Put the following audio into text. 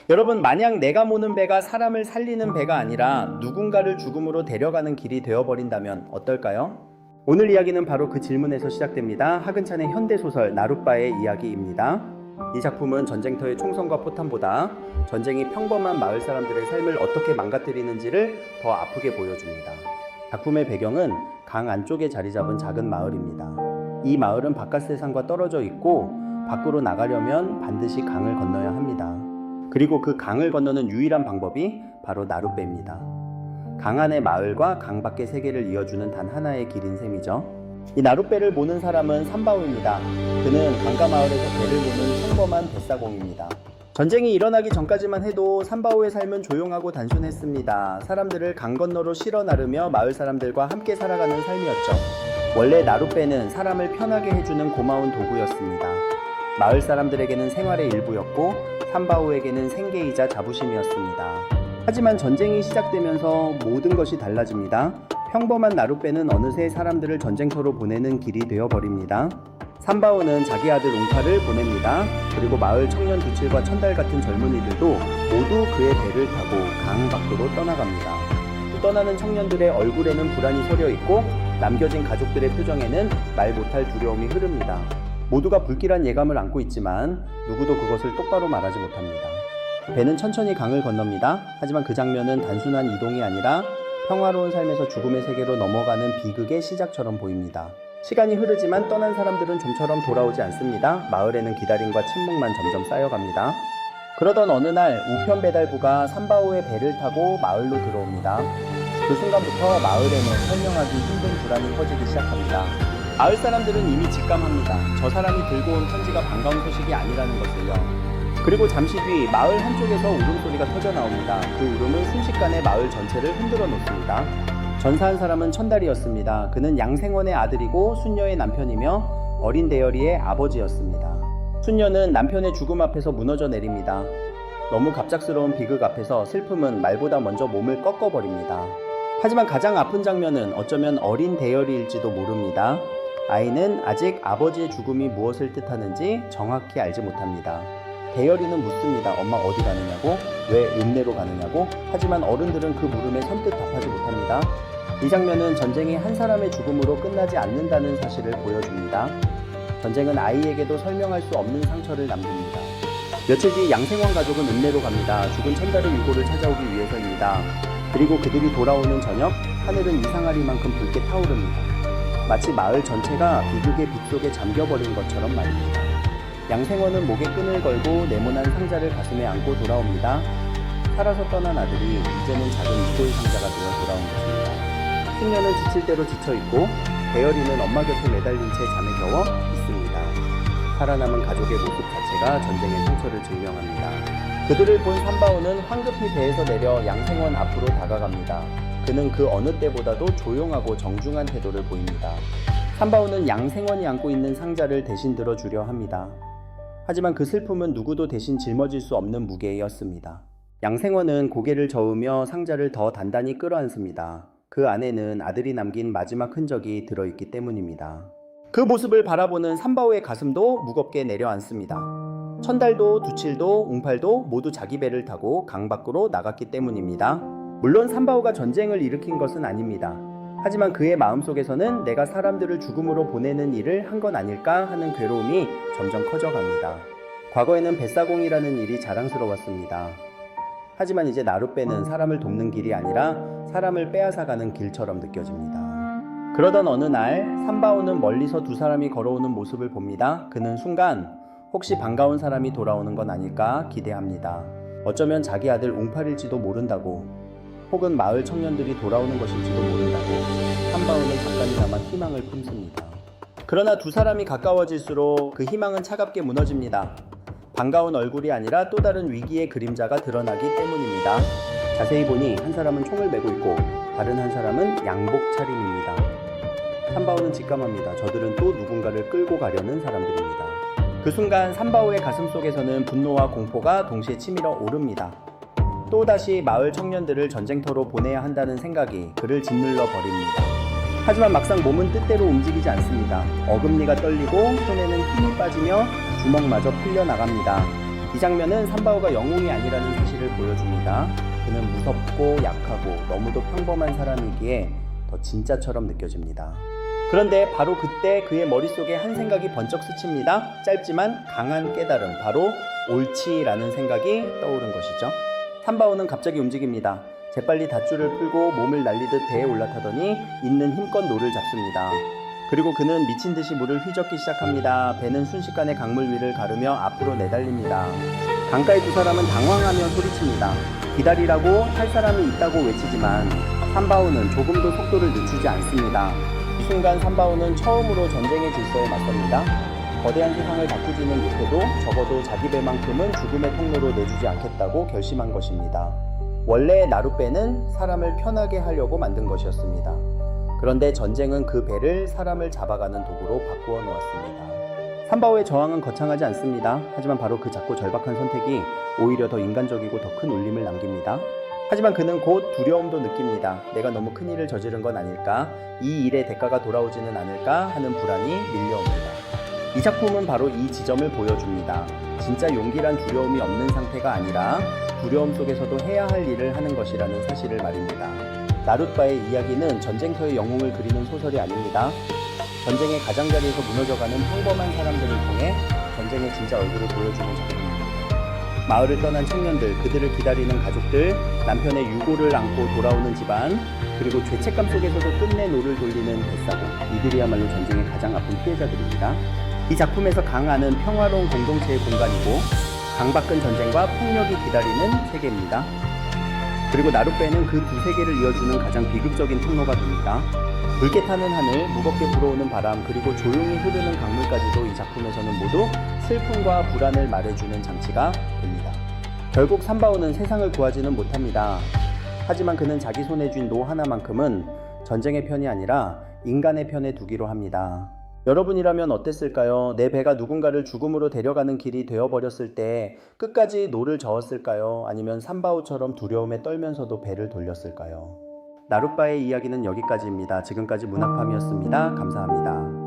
여러분, 만약 내가 모는 배가 사람을 살리는 배가 아니라 누군가를 죽음으로 데려가는 길이 되어버린다면 어떨까요? 오늘 이야기는 바로 그 질문에서 시작됩니다. 하근찬의 현대소설 나룻바의 이야기입니다. 이 작품은 전쟁터의 총성과 포탄보다 전쟁이 평범한 마을 사람들의 삶을 어떻게 망가뜨리는지를 더 아프게 보여줍니다. 작품의 배경은 강 안쪽에 자리 잡은 작은 마을입니다. 이 마을은 바깥 세상과 떨어져 있고 밖으로 나가려면 반드시 강을 건너야 합니다. 그리고 그 강을 건너는 유일한 방법이 바로 나룻배입니다. 강 안의 마을과 강 밖의 세계를 이어주는 단 하나의 길인 셈이죠. 이 나룻배를 모는 사람은 삼바오입니다. 그는 강가 마을에서 배를 모는 평범한 뱃사공입니다. 전쟁이 일어나기 전까지만 해도 삼바오의 삶은 조용하고 단순했습니다. 사람들을 강 건너로 실어 나르며 마을 사람들과 함께 살아가는 삶이었죠. 원래 나룻배는 사람을 편하게 해주는 고마운 도구였습니다. 마을 사람들에게는 생활의 일부였고 삼바오에게는 생계이자 자부심이었습니다. 하지만 전쟁이 시작되면서 모든 것이 달라집니다. 평범한 나룻배는 어느새 사람들을 전쟁터로 보내는 길이 되어버립니다. 삼바오는 자기 아들 웅파를 보냅니다. 그리고 마을 청년 두칠과 천달 같은 젊은이들도 모두 그의 배를 타고 강 밖으로 떠나갑니다. 떠나는 청년들의 얼굴에는 불안이 서려 있고 남겨진 가족들의 표정에는 말 못할 두려움이 흐릅니다. 모두가 불길한 예감을 안고 있지만 누구도 그것을 똑바로 말하지 못합니다. 배는 천천히 강을 건넙니다. 하지만 그 장면은 단순한 이동이 아니라 평화로운 삶에서 죽음의 세계로 넘어가는 비극의 시작처럼 보입니다. 시간이 흐르지만 떠난 사람들은 좀처럼 돌아오지 않습니다. 마을에는 기다림과 침묵만 점점 쌓여갑니다. 그러던 어느 날 우편 배달부가 삼바오의 배를 타고 마을로 들어옵니다. 그 순간부터 마을에는 설명하기 힘든 불안이 퍼지기 시작합니다. 마을 사람들은 이미 직감합니다. 저 사람이 들고 온 편지가 반가운 소식이 아니라는 것을요. 그리고 잠시 뒤 마을 한쪽에서 울음소리가 터져나옵니다. 그 울음은 순식간에 마을 전체를 흔들어 놓습니다. 전사한 사람은 천달이었습니다. 그는 양생원의 아들이고 순녀의 남편이며 어린 대열이의 아버지였습니다. 순녀는 남편의 죽음 앞에서 무너져 내립니다. 너무 갑작스러운 비극 앞에서 슬픔은 말보다 먼저 몸을 꺾어버립니다. 하지만 가장 아픈 장면은 어쩌면 어린 대열이일지도 모릅니다. 아이는 아직 아버지의 죽음이 무엇을 뜻하는지 정확히 알지 못합니다. 대열이는 묻습니다. 엄마 어디 가느냐고? 왜 읍내로 가느냐고? 하지만 어른들은 그 물음에 선뜻 답하지 못합니다. 이 장면은 전쟁이 한 사람의 죽음으로 끝나지 않는다는 사실을 보여줍니다. 전쟁은 아이에게도 설명할 수 없는 상처를 남깁니다. 며칠 뒤 양생원 가족은 읍내로 갑니다. 죽은 천달의 유골을 찾아오기 위해서입니다. 그리고 그들이 돌아오는 저녁, 하늘은 이상하리만큼 붉게 타오릅니다. 마치 마을 전체가 비극의 빛 속에 잠겨버린 것처럼 말입니다. 양생원은 목에 끈을 걸고 네모난 상자를 가슴에 안고 돌아옵니다. 살아서 떠난 아들이 이제는 작은 유골 상자가 되어 돌아온 것입니다. 숙녀는 지칠 대로 지쳐있고 대열이는 엄마 곁에 매달린 채 잠에 겨워 있습니다. 살아남은 가족의 모습 자체가 전쟁의 상처를 증명합니다. 그들을 본 삼바오는 황급히 배에서 내려 양생원 앞으로 다가갑니다. 그는 그 어느 때보다도 조용하고 정중한 태도를 보입니다. 삼바오는 양생원이 안고 있는 상자를 대신 들어주려 합니다. 하지만 그 슬픔은 누구도 대신 짊어질 수 없는 무게였습니다. 양생원은 고개를 저으며 상자를 더 단단히 끌어안습니다. 그 안에는 아들이 남긴 마지막 흔적이 들어있기 때문입니다. 그 모습을 바라보는 삼바오의 가슴도 무겁게 내려앉습니다. 천달도 두칠도 웅팔도 모두 자기 배를 타고 강 밖으로 나갔기 때문입니다. 물론 삼바오가 전쟁을 일으킨 것은 아닙니다. 하지만 그의 마음속에서는 내가 사람들을 죽음으로 보내는 일을 한 건 아닐까 하는 괴로움이 점점 커져갑니다. 과거에는 뱃사공이라는 일이 자랑스러웠습니다. 하지만 이제 나룻배는 사람을 돕는 길이 아니라 사람을 빼앗아가는 길처럼 느껴집니다. 그러던 어느 날 삼바오는 멀리서 두 사람이 걸어오는 모습을 봅니다. 그는 순간 혹시 반가운 사람이 돌아오는 건 아닐까 기대합니다. 어쩌면 자기 아들 웅팔일지도 모른다고, 혹은 마을 청년들이 돌아오는 것일지도 모른다고 삼바오는 잠깐이나마 희망을 품습니다. 그러나 두 사람이 가까워질수록 그 희망은 차갑게 무너집니다. 반가운 얼굴이 아니라 또 다른 위기의 그림자가 드러나기 때문입니다. 자세히 보니 한 사람은 총을 메고 있고 다른 한 사람은 양복 차림입니다. 삼바오는 직감합니다. 저들은 또 누군가를 끌고 가려는 사람들입니다. 그 순간 삼바오의 가슴 속에서는 분노와 공포가 동시에 치밀어 오릅니다. 또다시 마을 청년들을 전쟁터로 보내야 한다는 생각이 그를 짓눌러 버립니다. 하지만 막상 몸은 뜻대로 움직이지 않습니다. 어금니가 떨리고 손에는 힘이 빠지며 주먹마저 풀려나갑니다. 이 장면은 삼바오가 영웅이 아니라는 사실을 보여줍니다. 그는 무섭고 약하고 너무도 평범한 사람이기에 더 진짜처럼 느껴집니다. 그런데 바로 그때 그의 머릿속에 한 생각이 번쩍 스칩니다. 짧지만 강한 깨달음, 바로 옳지라는 생각이 떠오른 것이죠. 삼바오는 갑자기 움직입니다. 재빨리 닷줄을 풀고 몸을 날리듯 배에 올라타더니 있는 힘껏 노를 잡습니다. 그리고 그는 미친 듯이 물을 휘젓기 시작합니다. 배는 순식간에 강물 위를 가르며 앞으로 내달립니다. 강가의 두 사람은 당황하며 소리칩니다. 기다리라고 할 사람이 있다고 외치지만 삼바오는 조금도 속도를 늦추지 않습니다. 이 순간 삼바오는 처음으로 전쟁의 질서에 맞섭니다. 거대한 세상을 바꾸지는 못해도 적어도 자기 배만큼은 죽음의 통로로 내주지 않겠다고 결심한 것입니다. 원래 나룻배는 사람을 편하게 하려고 만든 것이었습니다. 그런데 전쟁은 그 배를 사람을 잡아가는 도구로 바꾸어 놓았습니다. 삼바오의 저항은 거창하지 않습니다. 하지만 바로 그 작고 절박한 선택이 오히려 더 인간적이고 더 큰 울림을 남깁니다. 하지만 그는 곧 두려움도 느낍니다. 내가 너무 큰 일을 저지른 건 아닐까? 이 일의 대가가 돌아오지는 않을까? 하는 불안이 밀려옵니다. 이 작품은 바로 이 지점을 보여줍니다. 진짜 용기란 두려움이 없는 상태가 아니라 두려움 속에서도 해야 할 일을 하는 것이라는 사실을 말입니다. 나룻바의 이야기는 전쟁터의 영웅을 그리는 소설이 아닙니다. 전쟁의 가장자리에서 무너져가는 평범한 사람들을 통해 전쟁의 진짜 얼굴을 보여주는 작품입니다. 마을을 떠난 청년들, 그들을 기다리는 가족들, 남편의 유고를 안고 돌아오는 집안, 그리고 죄책감 속에서도 끝내 노를 돌리는 뱃사고, 이들이야말로 전쟁의 가장 아픈 피해자들입니다. 이 작품에서 강하는 평화로운 공동체의 공간이고 강박근 전쟁과 폭력이 기다리는 세계입니다. 그리고 나룻배는 그 두 세계를 이어주는 가장 비극적인 통로가 됩니다. 붉게 타는 하늘, 무겁게 불어오는 바람, 그리고 조용히 흐르는 강물까지도 이 작품에서는 모두 슬픔과 불안을 말해주는 장치가 됩니다. 결국 삼바오는 세상을 구하지는 못합니다. 하지만 그는 자기 손에 쥔 노 하나만큼은 전쟁의 편이 아니라 인간의 편에 두기로 합니다. 여러분이라면 어땠을까요? 내 배가 누군가를 죽음으로 데려가는 길이 되어버렸을 때 끝까지 노를 저었을까요? 아니면 삼바오처럼 두려움에 떨면서도 배를 돌렸을까요? 나룻바의 이야기는 여기까지입니다. 지금까지 문학팜이었습니다. 감사합니다.